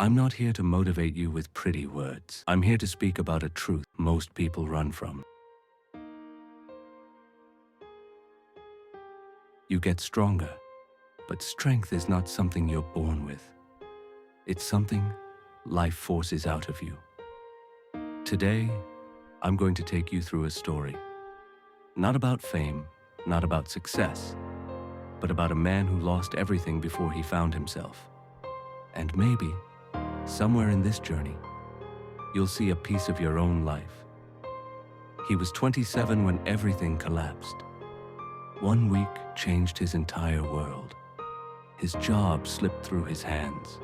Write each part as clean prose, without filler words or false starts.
I'm not here to motivate you with pretty words. I'm here to speak about a truth most people run from. You get stronger, but strength is not something you're born with. It's something life forces out of you. Today, I'm going to take you through a story. Not about fame, not about success, but about a man who lost everything before he found himself. And maybe, somewhere in this journey, you'll see a piece of your own life. He was 27 when everything collapsed. One week changed his entire world. His job slipped through his hands.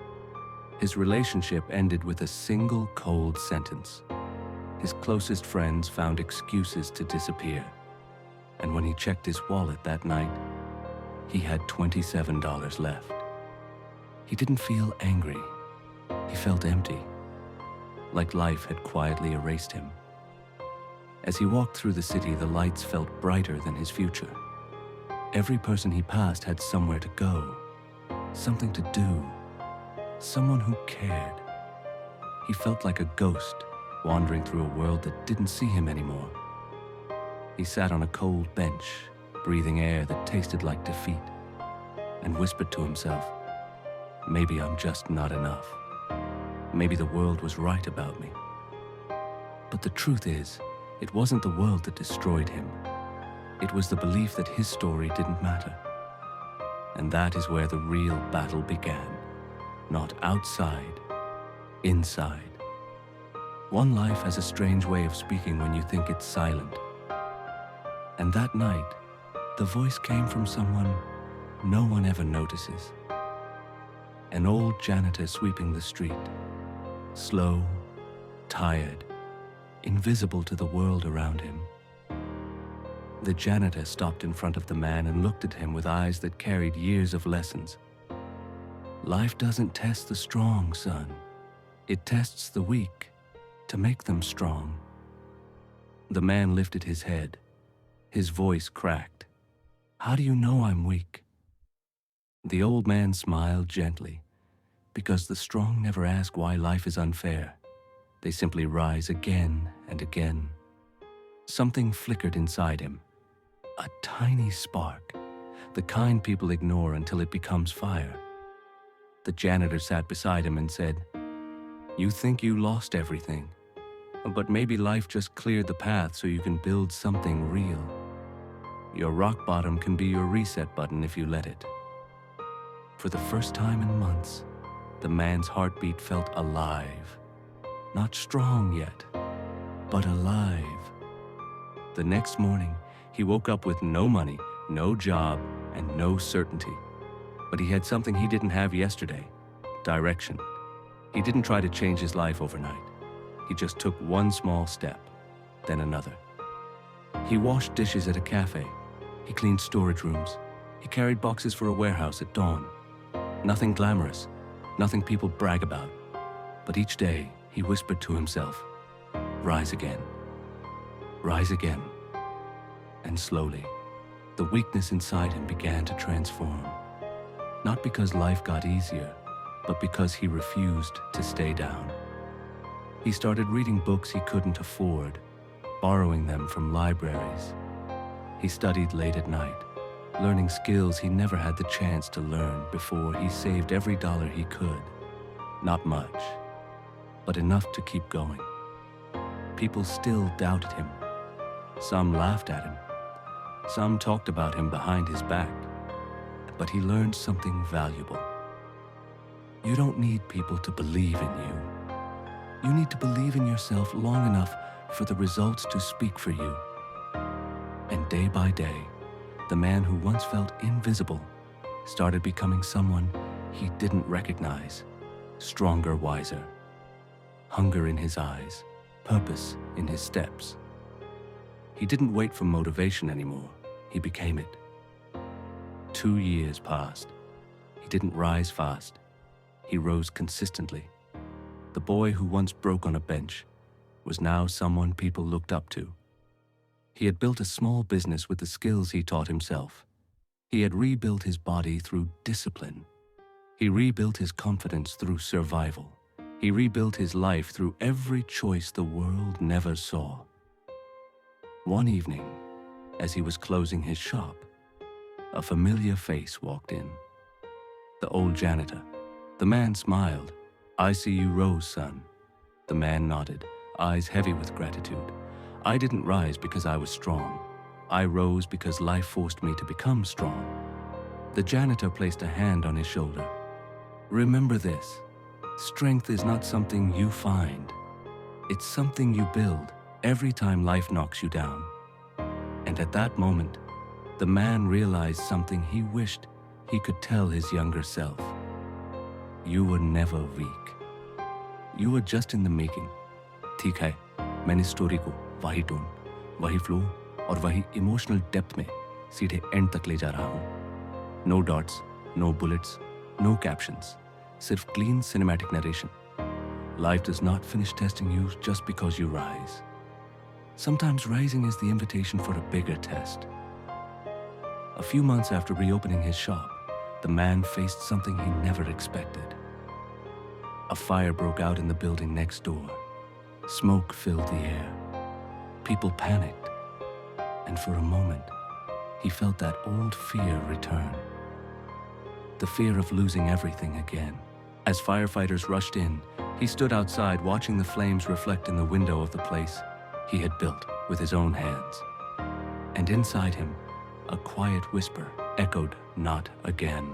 His relationship ended with a single cold sentence. His closest friends found excuses to disappear. And when he checked his wallet that night, he had $27 left. He didn't feel angry. He felt empty, like life had quietly erased him. As he walked through the city, the lights felt brighter than his future. Every person he passed had somewhere to go, something to do, someone who cared. He felt like a ghost wandering through a world that didn't see him anymore. He sat on a cold bench, breathing air that tasted like defeat, and whispered to himself, maybe I'm just not enough. Maybe the world was right about me. But the truth is, it wasn't the world that destroyed him. It was the belief that his story didn't matter. And that is where the real battle began. Not outside, inside. One life has a strange way of speaking when you think it's silent. And that night, the voice came from someone no one ever notices. An old janitor sweeping the street. Slow, tired, invisible to the world around him. The janitor stopped in front of the man and looked at him with eyes that carried years of lessons. Life doesn't test the strong, son. It tests the weak to make them strong. The man lifted his head. His voice cracked. How do you know I'm weak? The old man smiled gently, because the strong never ask why life is unfair. They simply rise again and again. Something flickered inside him. A tiny spark, the kind people ignore until it becomes fire. The janitor sat beside him and said, you think you lost everything, but maybe life just cleared the path so you can build something real. Your rock bottom can be your reset button if you let it. For the first time in months, the man's heartbeat felt alive. Not strong yet, but alive. The next morning, he woke up with no money, no job, and no certainty. But he had something he didn't have yesterday: direction. He didn't try to change his life overnight. He just took one small step, then another. He washed dishes at a cafe. He cleaned storage rooms. He carried boxes for a warehouse at dawn. Nothing glamorous, nothing people brag about. But each day, he whispered to himself, rise again. Rise again. And slowly, the weakness inside him began to transform. Not because life got easier, but because he refused to stay down. He started reading books he couldn't afford, borrowing them from libraries. He studied late at night, learning skills he never had the chance to learn before. He saved every dollar he could. Not much, but enough to keep going. People still doubted him. Some laughed at him. Some talked about him behind his back. But he learned something valuable. You don't need people to believe in you. You need to believe in yourself long enough for the results to speak for you. And day by day, the man who once felt invisible started becoming someone he didn't recognize. Stronger, wiser. Hunger in his eyes, purpose in his steps. He didn't wait for motivation anymore. He became it. 2 years passed. He didn't rise fast. He rose consistently. The boy who once broke on a bench was now someone people looked up to. He had built a small business with the skills he taught himself. He had rebuilt his body through discipline. He rebuilt his confidence through survival. He rebuilt his life through every choice the world never saw. One evening, as he was closing his shop, a familiar face walked in. The old janitor. The man smiled. "I see you rose, son." The man nodded, eyes heavy with gratitude. "I didn't rise because I was strong. I rose because life forced me to become strong." The janitor placed a hand on his shoulder. "Remember this. Strength is not something you find. It's something you build every time life knocks you down." And at that moment, the man realized something he wished he could tell his younger self. You were never weak. You were just in the making. ठीक है, मैंने story को वही tone, वही flow और वही emotional depth में सीधे एंड तक ले जा रहा हूँ. No dots, no bullets, no captions. सिर्फ clean cinematic narration. Life does not finish testing you just because you rise. Sometimes rising is the invitation for a bigger test. A few months after reopening his shop, the man faced something he never expected. A fire broke out in the building next door. Smoke filled the air. People panicked. And for a moment, he felt that old fear return. The fear of losing everything again. As firefighters rushed in, he stood outside watching the flames reflect in the window of the place he had built with his own hands. And inside him, a quiet whisper echoed, "Not again."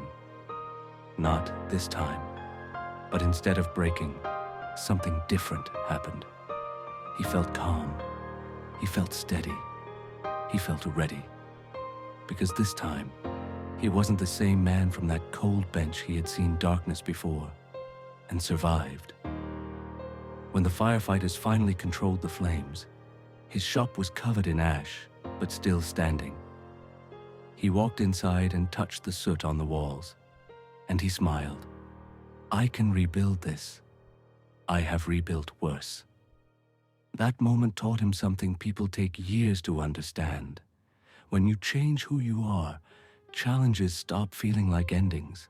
Not this time. But instead of breaking, something different happened. He felt calm. He felt steady. He felt ready. Because this time, he wasn't the same man from that cold bench he had seen darkness before and survived. When the firefighters finally controlled the flames, his shop was covered in ash, but still standing. He walked inside and touched the soot on the walls, and he smiled. "I can rebuild this. I have rebuilt worse." That moment taught him something people take years to understand. When you change who you are, challenges stop feeling like endings.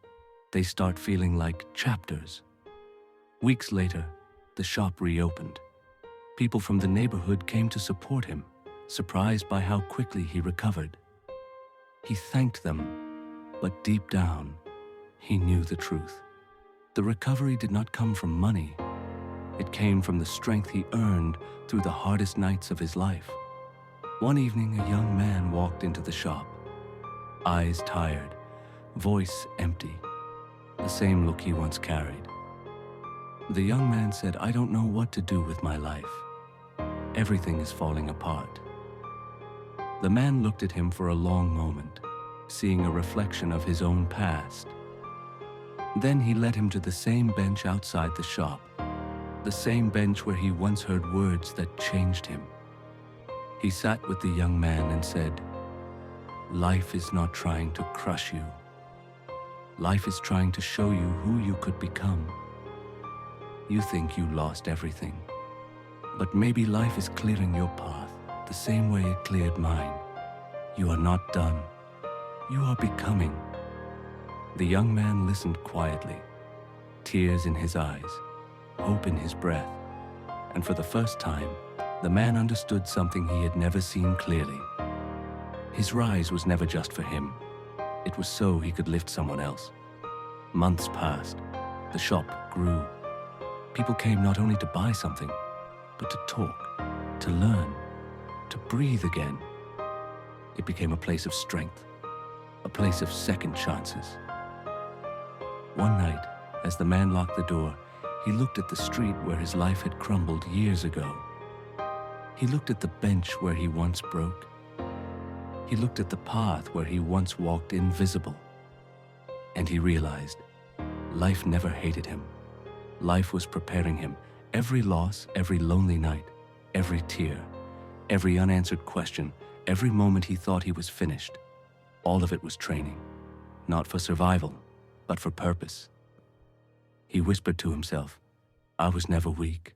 They start feeling like chapters. Weeks later, the shop reopened. People from the neighborhood came to support him, surprised by how quickly he recovered. He thanked them, but deep down, he knew the truth. The recovery did not come from money. It came from the strength he earned through the hardest nights of his life. One evening, a young man walked into the shop. Eyes tired, voice empty, the same look he once carried. The young man said, "I don't know what to do with my life. Everything is falling apart." The man looked at him for a long moment, seeing a reflection of his own past. Then he led him to the same bench outside the shop, the same bench where he once heard words that changed him. He sat with the young man and said, "Life is not trying to crush you. Life is trying to show you who you could become. You think you lost everything, but maybe life is clearing your path the same way it cleared mine. You are not done. You are becoming." The young man listened quietly, tears in his eyes, hope in his breath, and for the first time, the man understood something he had never seen clearly. His rise was never just for him. It was so he could lift someone else. Months passed. The shop grew. People came not only to buy something, but to talk, to learn, to breathe again. It became a place of strength, a place of second chances. One night, as the man locked the door, he looked at the street where his life had crumbled years ago. He looked at the bench where he once broke. He looked at the path where he once walked invisible. And he realized, life never hated him. Life was preparing him. Every loss, every lonely night, every tear, every unanswered question, every moment he thought he was finished, all of it was training, not for survival, but for purpose. He whispered to himself, "I was never weak.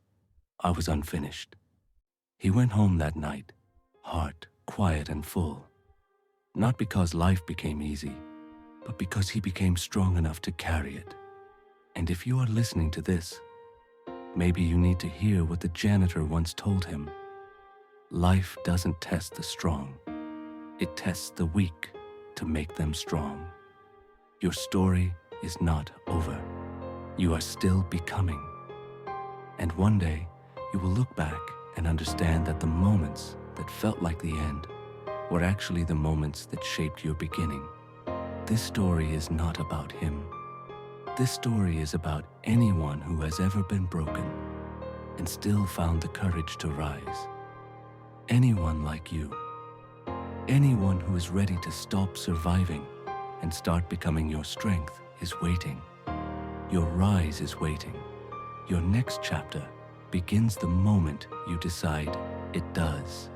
I was unfinished." He went home that night, heart quiet and full, not because life became easy, but because he became strong enough to carry it. And if you are listening to this, Maybe you need to hear what the janitor once told him. Life doesn't test the strong. It tests the weak to make them strong. Your story is not over. You are still becoming. And one day, you will look back and understand that the moments that felt like the end were actually the moments that shaped your beginning. This story is not about him. This story is about anyone who has ever been broken and still found the courage to rise. Anyone like you. Anyone who is ready to stop surviving and start becoming your strength is waiting. Your rise is waiting. Your next chapter begins the moment you decide it does.